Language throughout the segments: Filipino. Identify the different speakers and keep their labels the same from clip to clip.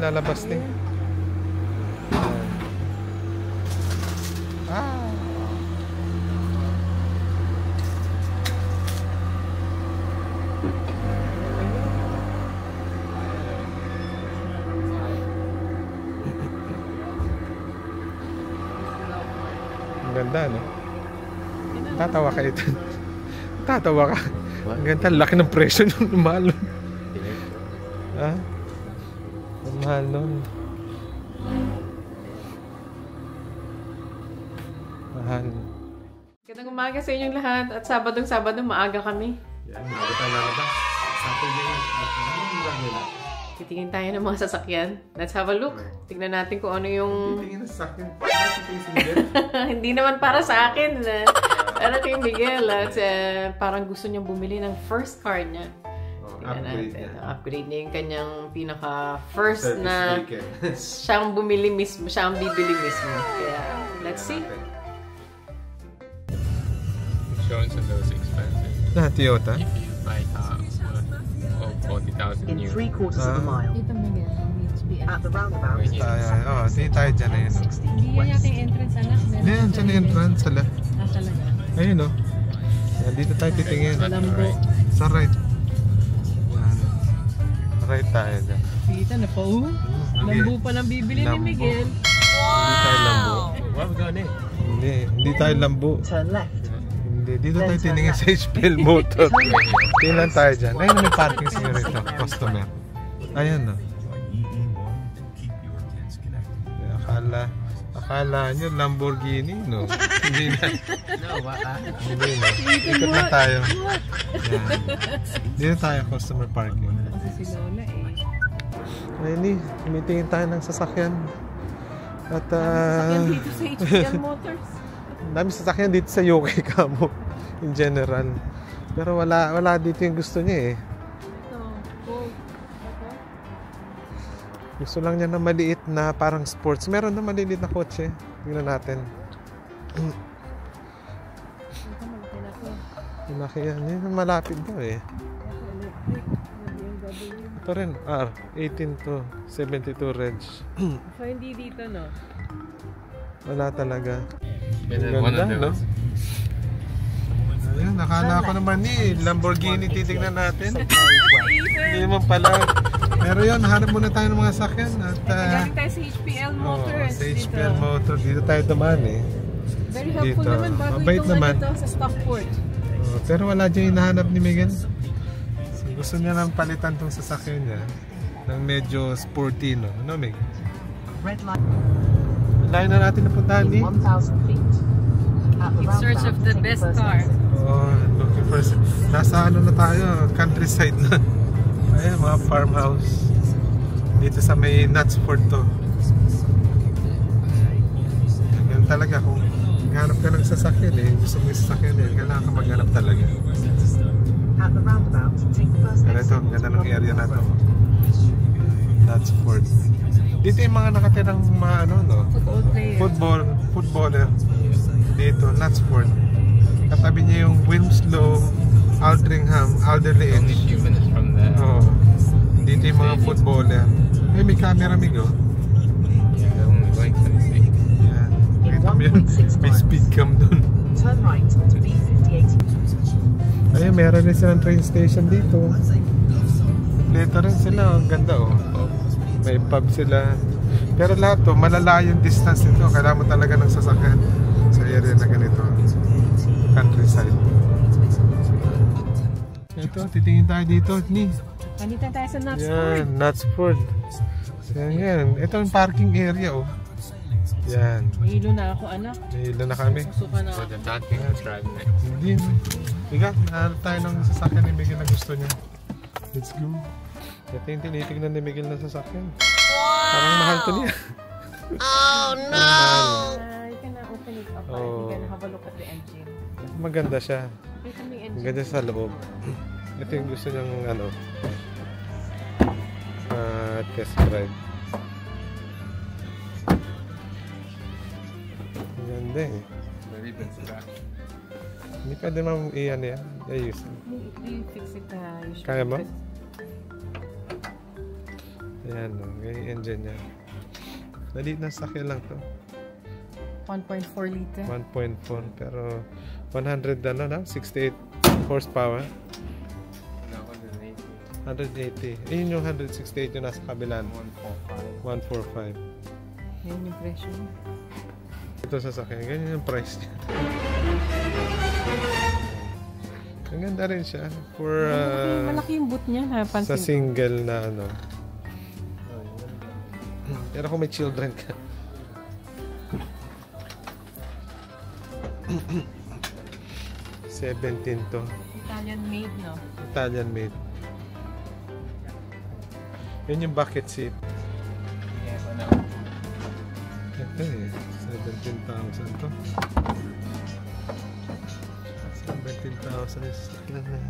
Speaker 1: lalabas din. Ah. Ang ganda, no? Tatawa ka ito. Tatawa ka. Ang ganda, laki ng presyo nung mahal. Ha? Ang mahal nun. Mahal.
Speaker 2: Gandang umaga sa inyong lahat at Sabado maaga kami.
Speaker 1: Yan, maaga tayo lalabas. Saturday at nila.
Speaker 2: Titingin tayo ng mga sasakyan. Let's have a look. Tignan natin kung ano yung...
Speaker 1: Titingin na sa akin.
Speaker 2: Hindi naman para sa akin. Pero ito yung Miguel. At parang gusto niyang bumili ng first car niya.
Speaker 1: Upgrade niya.
Speaker 2: Upgrade niya yung kanyang pinaka-first na
Speaker 1: weekend.
Speaker 2: siyang bumili mismo. Siyang bibili mismo. Kaya, let's see.
Speaker 3: Insurance on those expensive.
Speaker 1: Na, Toyota?
Speaker 3: If you buy a car worth 40,000
Speaker 4: in
Speaker 3: new.
Speaker 4: 3/4 of a mile.
Speaker 5: Dito Miguel, needs to be
Speaker 4: At the roundabout,
Speaker 1: Tingin tayo dyan na yun.
Speaker 5: Hindi yan yata yung entrance, anak.
Speaker 1: Hindi yan, dyan na entrance. Sala.
Speaker 5: Talaga.
Speaker 1: Ayun, o. Yan, dito tayo titingin.
Speaker 5: Lambo.
Speaker 1: Sa right. Yan. Right tayo dyan.
Speaker 5: Kita na po. Lambo pa lang bibili ni Miguel.
Speaker 1: Hindi tayo lambo.
Speaker 3: Where are we going in?
Speaker 1: Hindi tayo lambo.
Speaker 4: turn left.
Speaker 1: Hindi, dito tayo tiningin sa HPL Motor. Tingnan tayo dyan. Ayun, may parking siguro ito. Customer. Ayan, no. Akala nyo Lamborghini, no? Hindi na. Hindi na. Ikot na tayo. Yan. Dito tayo, customer parking.
Speaker 5: Kasi si Lola eh.
Speaker 1: Ayun, tumitingin tayo ng sasakyan. At,
Speaker 2: Sasakyan dito sa HPL Motors.
Speaker 1: dami sasakyan dito sa UK kamo in general. Pero wala dito yung gusto niya eh.
Speaker 2: Ito, gold.
Speaker 1: Gusto lang niya na maliit na parang sports. Meron na maliit na kotse. Tingnan natin. Malaki yan. Yan ang malapit daw eh. Ito rin. R18 to 72 reg.
Speaker 5: So hindi dito no?
Speaker 1: Wala talaga.
Speaker 3: Better one of
Speaker 1: Ganda, no?
Speaker 3: those.
Speaker 1: Ayun, nakala ko naman Lamborghini titignan natin. Hindi naman pala. Pero yun, hanap muna tayo ng mga sakyan. At,
Speaker 5: Galing tayo sa HPL Motors.
Speaker 1: sa HPL Motor. Dito tayo dumaan eh.
Speaker 5: Very helpful
Speaker 1: Dito.
Speaker 5: naman bago
Speaker 1: Mabait
Speaker 5: itong
Speaker 1: naman.
Speaker 5: dito sa Stockport.
Speaker 1: Pero wala dyan hinahanap ni Miguel. So, gusto niya lang palitan tong sasakyan niya ng medyo sporty, no? Ano, Miguel?
Speaker 4: Red light
Speaker 1: Layo na natin napuntahan
Speaker 4: in 1,000 feet. At the
Speaker 5: In search of
Speaker 4: roundabout,
Speaker 5: the
Speaker 4: take
Speaker 5: best
Speaker 4: first
Speaker 5: car.
Speaker 4: exit.
Speaker 1: Oh, looking for... Nasa ano na tayo, countryside na. Ayun, mga farmhouse. Dito sa may Knutsford to. Ganun talaga kung maghanap ka ng sasakyan eh. Gusto mo yung sasakyan eh. Kailangan ka maghanap talaga.
Speaker 4: At the roundabout, take the first
Speaker 1: Pero ito,
Speaker 4: exit.
Speaker 1: ganda ng area na to. Knutsford. Dito yung mga nakatirang mga ano, no?
Speaker 5: Football player.
Speaker 1: Footballer. Dito, Knutsford. Katabi niya yung Winslow, Aldringham, Alderley
Speaker 3: Only a
Speaker 1: Edge.
Speaker 3: few minutes from there.
Speaker 1: Oo. Dito yung mga footballer. Ay, may camera, Migo.
Speaker 3: Yeah, they're only going 26.
Speaker 1: Yan. Kita mo yun. May speed cam dun.
Speaker 4: Turn right onto B58.
Speaker 1: Ayun, meron rin silang train station dito. Kompleto rin sila. Ang ganda, oh. May pub sila. Pero lahat to, malalayong distance nito. Kailangan mo talaga ng sasakyan sa area na ganito. Countryside. Ito, titingin tayo dito.
Speaker 5: Nandito tayo sa Knutsford.
Speaker 1: Yan, Knutsford. Yan. Ito yung parking area, oh. Yan.
Speaker 5: Nahilo na ako anak.
Speaker 1: Nahilo na kami.
Speaker 5: Suka na
Speaker 3: So
Speaker 5: ako.
Speaker 3: the bad thing is driving next.
Speaker 1: Hindi. Bigat, nahanap tayo ng sasakyan ni Miguel na gusto niya. Let's go. Ito yung tinitignan ni Miguel na sasakyan. Parang mahal to niya.
Speaker 2: Oh no!
Speaker 5: You can open it up.
Speaker 1: Oh.
Speaker 5: You can have a look at the engine.
Speaker 1: Maganda siya.
Speaker 5: Kita mo yung engine.
Speaker 1: Maganda sa loob. Ito yung gusto niyang ano. Test drive. Maganda eh.
Speaker 3: The ribbons are back.
Speaker 1: Hindi pwede mang iyan yan. Ayusin.
Speaker 5: You fix it.
Speaker 1: Kaya mo? Ayan, no? Yung engine niya. Maliit na sakyan lang to.
Speaker 2: 1.4 liter.
Speaker 1: 1.4 pero 100 ano na? 68 horsepower. 180. Ayun yung 168 yung nasa kabila. 145.
Speaker 2: Yan yung presyo.
Speaker 1: Ito sasakyan. Ganyan yung price niya. Ang ganda rin siya. For
Speaker 2: malaki yung boot niya. Napansin
Speaker 1: sa
Speaker 2: ko.
Speaker 1: single na ano. Pero kung may children ka. $17 to.
Speaker 2: Italian made, no?
Speaker 1: Italian made. Yun yung bucket seat.
Speaker 3: Yes, I know.
Speaker 1: Ito eh. 17,000 to. 17,000 is sakyan na.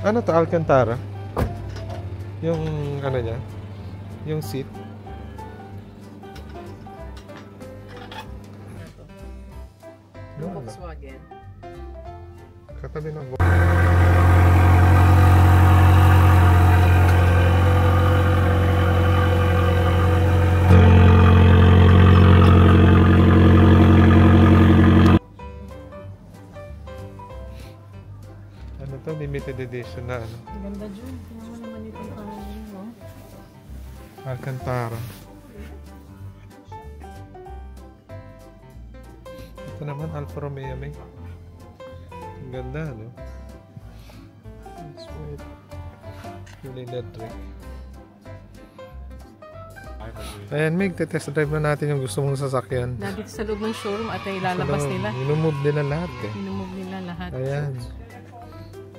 Speaker 1: Ano to? Alcantara? Yung ano niya? Yung seat?
Speaker 2: Yung Volkswagen.
Speaker 1: Katabi ng ano to? Limited edition na ano?
Speaker 2: Ganda dyan. Tingnan mo naman itong pangalan, no?
Speaker 1: Alcantara. Ito naman Alfa Romeo may. Ang ganda, no? Sweet. Full electric. Ayan, Mig, test drive na natin yung gusto mong sasakyan.
Speaker 2: Nandito sa loob ng showroom at ay lalabas nila.
Speaker 1: Minumove nila lahat eh.
Speaker 2: Minumove nila lahat.
Speaker 1: Ayan.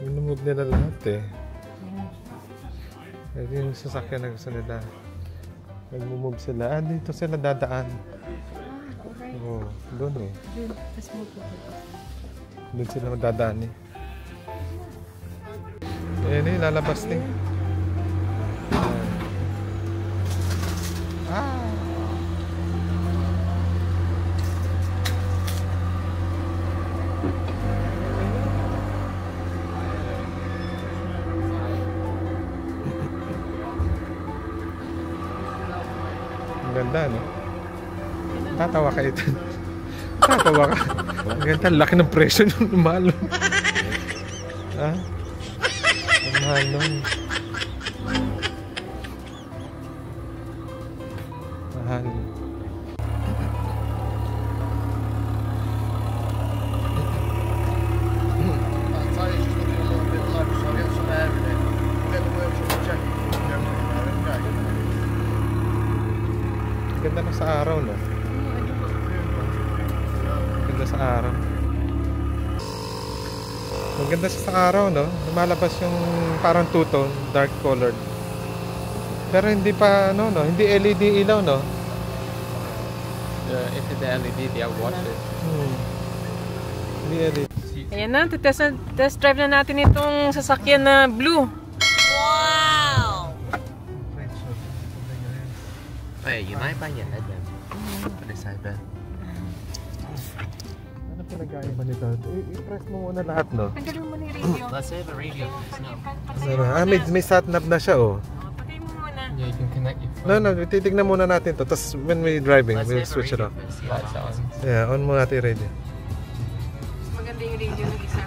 Speaker 1: Minumove nila lahat eh. Ito yung sasakyan na gusto nila. Nag-move sila. Ah, dito sila dadaan.
Speaker 2: Okay.
Speaker 1: Oo, doon eh.
Speaker 2: Yun, let's move to it.
Speaker 1: Doon sila dadaan eh. Ayan eh, lalabas din. Ah! Ang ganda, no? Tatawa ka ito. Tatawa ka. Ang ganda, laki ng presyo nung mahal. Ha? Ang mahal nun. Mahal. Ganda na sa araw, no? Ganda sa araw. Maganda siya sa araw, no? Lumalabas yung parang two-tone, dark colored. Pero hindi pa, ano, no? Hindi LED ilaw, no?
Speaker 3: If it's the LED, they have watched it.
Speaker 1: Hindi LED.
Speaker 2: Ayan na, test drive na natin itong sasakyan na blue.
Speaker 3: Hey, you might buy your headband for this headband.
Speaker 1: Ano pinag-aiba nito? I-press mo muna lahat, no?
Speaker 2: Tanggalin mo na yung radio.
Speaker 3: Let's say the radio.
Speaker 1: May satnap na siya, oh.
Speaker 2: Patay mo muna.
Speaker 3: Yeah, you can connect your phone.
Speaker 1: No, titignan muna natin to. Tapos when we're driving,
Speaker 3: Let's
Speaker 1: we'll
Speaker 3: say the
Speaker 1: switch it
Speaker 3: radio
Speaker 1: off.
Speaker 3: first, see how it sounds.
Speaker 1: Yeah, on muna natin yung radio.
Speaker 2: Maganda yung radio ng isa.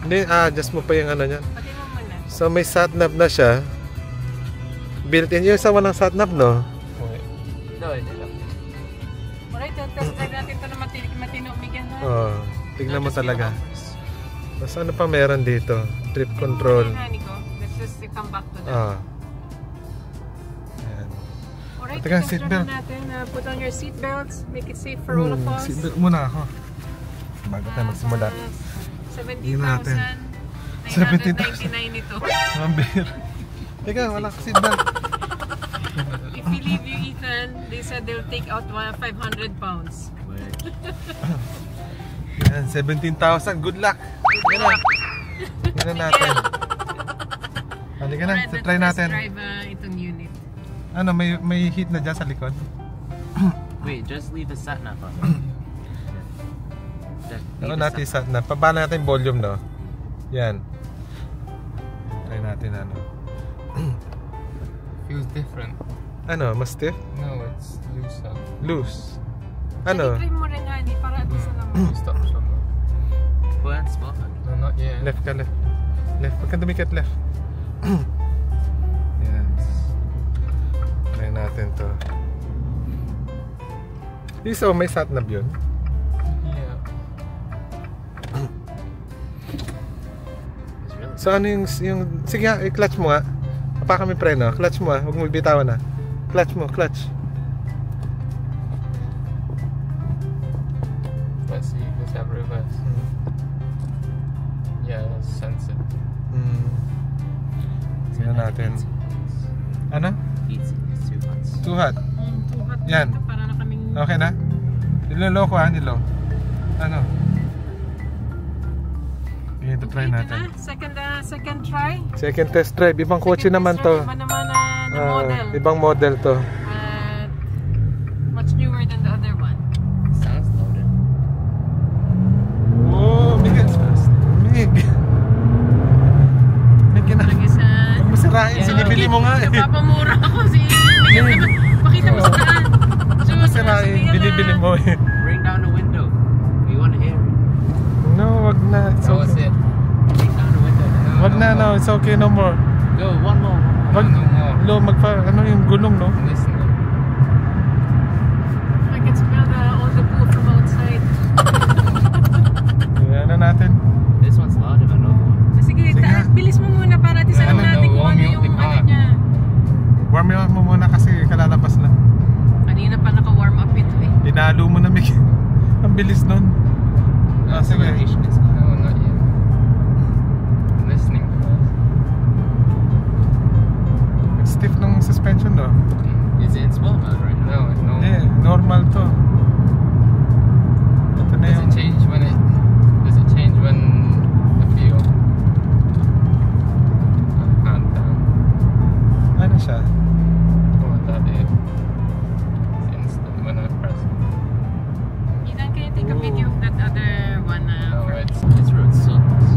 Speaker 1: Hindi, adjust mo pa yung ano niyan.
Speaker 2: Patay mo muna.
Speaker 1: So may satnap na siya. Built-in yung isa walang satnap, no?
Speaker 3: No, hindi lang.
Speaker 2: Alright, test drive natin ito na matino bigyan na.
Speaker 1: Oh, tignan mo talaga. Tapos ano pa meron dito? Trip control.
Speaker 2: Let's just come back to that.
Speaker 1: Ah. Ayan.
Speaker 2: Alright,
Speaker 1: Teka,
Speaker 2: test
Speaker 1: seatbelt.
Speaker 2: drive natin. Put on your seatbelts. Make it safe for all of us.
Speaker 1: Seatbelt muna ako. Bago tayo magsimula.
Speaker 2: 17,999 ito.
Speaker 1: Mambir. Teka, wala ka seatbelt.
Speaker 2: If we leave you, Ethan, they said they'll take out 500 pounds.
Speaker 1: Yan, 17,000. Good luck. Yan na. Yan na natin. Halika na,
Speaker 2: Alright,
Speaker 1: try
Speaker 2: let's
Speaker 1: natin.
Speaker 2: drive itong unit.
Speaker 1: Ano, may heat na dyan sa likod?
Speaker 3: Wait, just leave a sat nav on.
Speaker 1: Ano natin sa na? Pabala natin yung volume, no? Yan. Try natin ano.
Speaker 3: Feels different.
Speaker 1: Ano, mas stiff?
Speaker 3: No, it's loose.
Speaker 1: Loose. Ano?
Speaker 2: I-try mo rin nga, di para at least alam mo.
Speaker 3: Stop somewhere. Well, that's smart. No, not yet.
Speaker 1: Left ka, left. Left. Huwag kang dumikit, left. Yan. Try natin to. Iso, may sat-nav yun?
Speaker 3: Yeah. It's really
Speaker 1: So ano yung sige nga, i-clutch mo nga. Apa kami preno, clutch mo ha, huwag mo bitawan na. Clutch mo, clutch.
Speaker 3: Let's see, let's have reverse. Yeah, that's censored.
Speaker 1: Tingnan natin. Ano?
Speaker 3: It's too hot.
Speaker 1: Too hot.
Speaker 2: Too hot
Speaker 1: Yan.
Speaker 2: dito, para na kaming...
Speaker 1: Okay na? Nilolo ko ha, nilo. Ano? Ito try
Speaker 2: Dito
Speaker 1: natin.
Speaker 2: na, second try.
Speaker 1: Second test drive, ibang kotse
Speaker 2: Second
Speaker 1: naman
Speaker 2: test
Speaker 1: to.
Speaker 2: drive, iba naman na model.
Speaker 1: Ibang model to.
Speaker 2: Much newer than the other one.
Speaker 3: Sounds loaded.
Speaker 1: Oh, Miguel. Mig. Mig na.
Speaker 2: Nagisan.
Speaker 1: Huwag masirahin, sinibili mo nga eh.
Speaker 2: Napapamura ako si Miguel naman. Pakita mo sa daan.
Speaker 1: Masirahin, binibili mo eh.
Speaker 3: Bring down the window. We want to hear it.
Speaker 1: No, wag na. It's
Speaker 3: That was
Speaker 1: okay.
Speaker 3: it. Bring down the window.
Speaker 1: Wag na, no. It's okay, no more.
Speaker 3: Go, one more.
Speaker 1: Wag,
Speaker 3: No more.
Speaker 1: lo, ano yung gulong, no?
Speaker 3: Listen.
Speaker 2: I can smell all the poo from outside.
Speaker 1: Ano natin?
Speaker 3: This one's louder than another one.
Speaker 2: Sige,
Speaker 1: Sige.
Speaker 2: bilis mo muna para tisanin
Speaker 1: Ano,
Speaker 2: natin kung
Speaker 3: warm
Speaker 2: ano
Speaker 3: up
Speaker 2: yung
Speaker 3: the car.
Speaker 2: ano niya.
Speaker 1: Warm up mo muna kasi kalalabas lang.
Speaker 2: Kanina pa naka-warm up ito eh.
Speaker 1: Pinalo mo na, Mig. Ang bilis nun. Sige.
Speaker 3: Acceleration is no, not yet. I'm listening first.
Speaker 1: Stiff ng suspension, no?
Speaker 3: Is it in sport mode right now? No, it's normal.
Speaker 1: Yeah, normal to. Ito na
Speaker 3: Does
Speaker 1: yung...
Speaker 3: it change when the feel? Hand down.
Speaker 1: Ano siya?
Speaker 3: Oh, that is. It's instant when I press it.
Speaker 2: Inan, can you take a video of that other one?
Speaker 3: No, it's road sucks.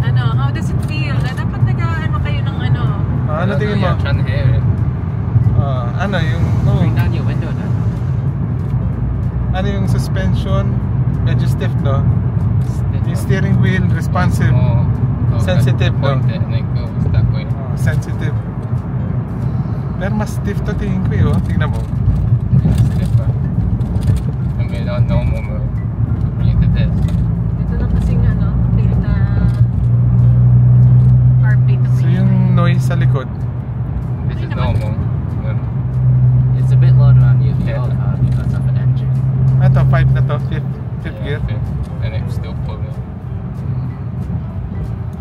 Speaker 2: Ano, how does it feel? Dapat nag-ano kayo ng ano?
Speaker 1: Ano tingin mo?
Speaker 3: I'm trying to hear it.
Speaker 1: Ano yung... Oh,
Speaker 3: Bring down your window now.
Speaker 1: ano yung suspension? Medyo stiff, no?
Speaker 3: Stiff.
Speaker 1: Yung steering wheel, responsive.
Speaker 3: Oh,
Speaker 1: Sensitive, no?
Speaker 3: point it and it goes that way.
Speaker 1: Sensitive. Pero mas stiff to tingin ko, oh. Tingnan mo.
Speaker 3: Yeah, stiffer. I mean, on normal mode. Bring it to this.
Speaker 2: Ito lang kasing ano, feel na CarPlay to
Speaker 1: So yung noise sa likod.
Speaker 3: This is
Speaker 2: Ay, naman.
Speaker 3: normal. It's a bit louder on your car because of the engine.
Speaker 1: Ito, 5 na to. Fifth gear.
Speaker 3: And it's still pulling.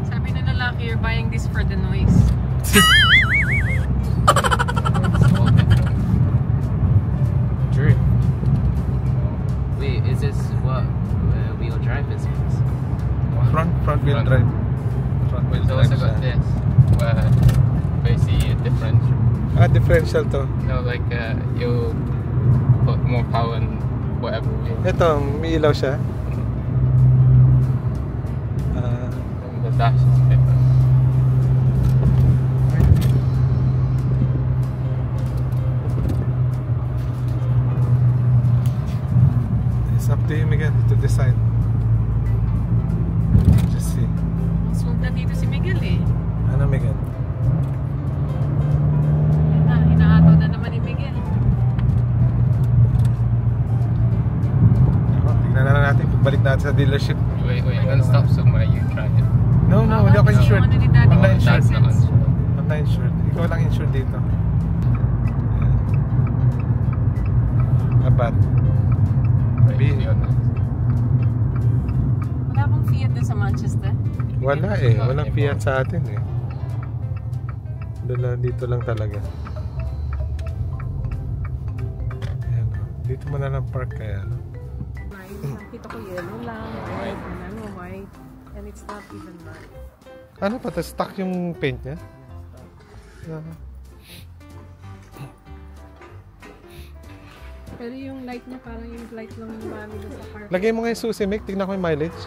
Speaker 2: Sabi na lalaki, you're buying this for the noise.
Speaker 3: It's all different.
Speaker 1: Drift.
Speaker 3: Wait, is this what wheel drive is?
Speaker 1: Front wheel drive. Front wheel
Speaker 3: It's
Speaker 1: drive
Speaker 3: also got
Speaker 1: siya.
Speaker 3: this, where basically a differential.
Speaker 1: Differential to.
Speaker 3: No, like you'll put more power in whatever wheel.
Speaker 1: Ito, may ilaw siya.
Speaker 3: And the dash is different.
Speaker 1: It's up to him again to decide. Just see.
Speaker 2: Smooth na dito si Miguel eh.
Speaker 1: Ano, Megan?
Speaker 2: Hinaataw na naman ni Miguel.
Speaker 1: Tignan na lang natin. Balik natin sa dealership.
Speaker 3: Wait, then stop somewhere. You try it.
Speaker 1: No, hindi ako
Speaker 2: Kasi
Speaker 1: insured.
Speaker 2: yung ano ni Daddy,
Speaker 1: I'm not
Speaker 2: yung
Speaker 1: insured.
Speaker 3: That's not
Speaker 2: license.
Speaker 3: unsure.
Speaker 1: I'm not insured. Ikaw lang insured dito. Abat.
Speaker 3: Right,
Speaker 1: Be-
Speaker 3: you're next.
Speaker 2: Wala bang Fiat na sa Manchester?
Speaker 1: Wala eh. Walang Fiat sa atin eh. Dito lang talaga. Ayan, oh. Dito mo na lang park kaya, no?
Speaker 2: Nakita ko yellow lang, red, and white. And it's not even black.
Speaker 1: Ano pa? Stuck yung paint niya?
Speaker 2: Pero yung light niya, parang yung light lang yung mami doon sa car.
Speaker 1: Lagay mo nga yung susi, Mick. Tignan ko yung mileage.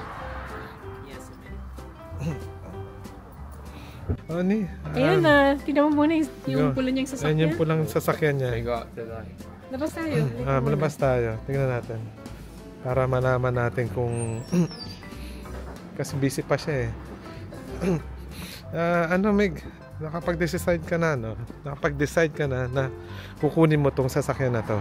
Speaker 1: Ano ni?
Speaker 2: Ayan na. Tignan mo muna yung pula niyang
Speaker 1: Ayan
Speaker 2: sasakyan.
Speaker 1: yung pulang sasakyan niya.
Speaker 3: They got the light.
Speaker 2: Labas tayo.
Speaker 1: Malabas tayo. Tingnan natin. Para malaman natin kung... Kasi busy pa siya eh. Ano, Mig? Nakapag-decide ka na, no? Nakapag-decide ka na kukunin mo tong sasakyan na to.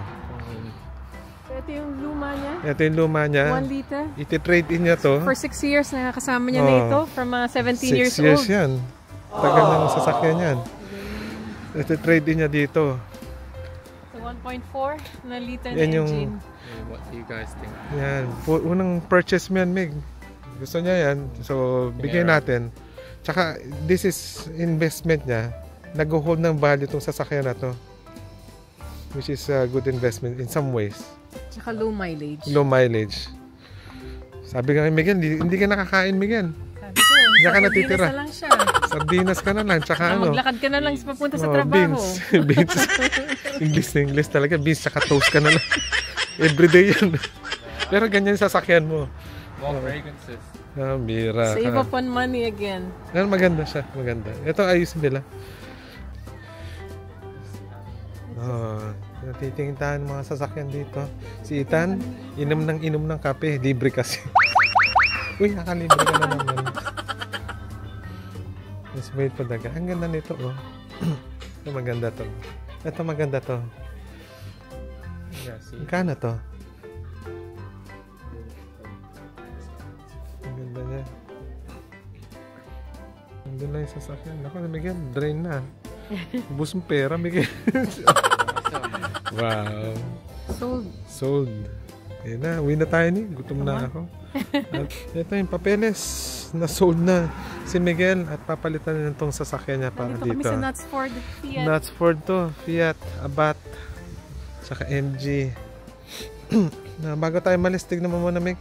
Speaker 2: So, ito yung luma niya.
Speaker 1: Ito yung luma niya.
Speaker 2: 1 liter.
Speaker 1: Iti-trade in niya to.
Speaker 2: For 6 years na kasama niya na ito. From 17 years
Speaker 1: 6 years
Speaker 2: old.
Speaker 1: yan. Tagal ng sasakyan yan. Iti-trade in niya dito.
Speaker 2: So 1.4 na liter na
Speaker 1: Yan yung-
Speaker 2: engine.
Speaker 3: What do you guys think?
Speaker 1: Yan. Unang purchase mo yan, Mig. Gusto niya yan. So, bigyan natin. Tsaka, this is investment niya. Nag-hold ng value itong sasakyan na to. Which is a good investment in some ways.
Speaker 2: Tsaka low mileage.
Speaker 1: Low mileage. Sabi nga kay Miguel, hindi ka nakakain, Miguel.
Speaker 2: Sabi ko,
Speaker 1: Diyan ka
Speaker 2: sa
Speaker 1: natitira.
Speaker 2: Sardinas na lang siya.
Speaker 1: Sardinas ka na lang. Tsaka ano.
Speaker 2: Maglakad ka na lang papunta sa
Speaker 1: Oh,
Speaker 2: trabaho.
Speaker 1: beans. Beans. English na English talaga. Beans tsaka toast ka na lang. Everyday yan. Pero ganyan yung sasakyan mo.
Speaker 3: More fragrances.
Speaker 1: Bira.
Speaker 2: Save up on money again.
Speaker 1: Pero maganda siya. Maganda. Ito ayusin nila. Natitingin tayo ng mga sasakyan dito. Si Ethan, inom ng kape. Libre kasi. Uy, nakalibre ka na naman. Let's wait for the guy. Ang ganda nito, oh. Ito maganda to. Ito maganda to.
Speaker 3: Yeah, see.
Speaker 1: Magkano to? Ang ganda niya. Ang ganda yung sasakyan. Ako na, Miguel. Drain na. Ubus mo pera, Miguel. Wow. Sold. Ayan na, uwi na tayo ni. Gutom na ako. At ito yung papeles na sold na si Miguel at papalitan na itong sasakyan niya para
Speaker 2: Dito kami
Speaker 1: dito.
Speaker 2: sa Nuts Ford Fiat.
Speaker 1: Nuts Ford to. Fiat, Abarth, saka MG. Na, bago tayo malis, tignan mo muna, Mig.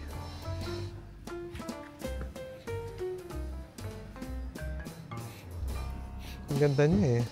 Speaker 1: Ang ganda niya eh.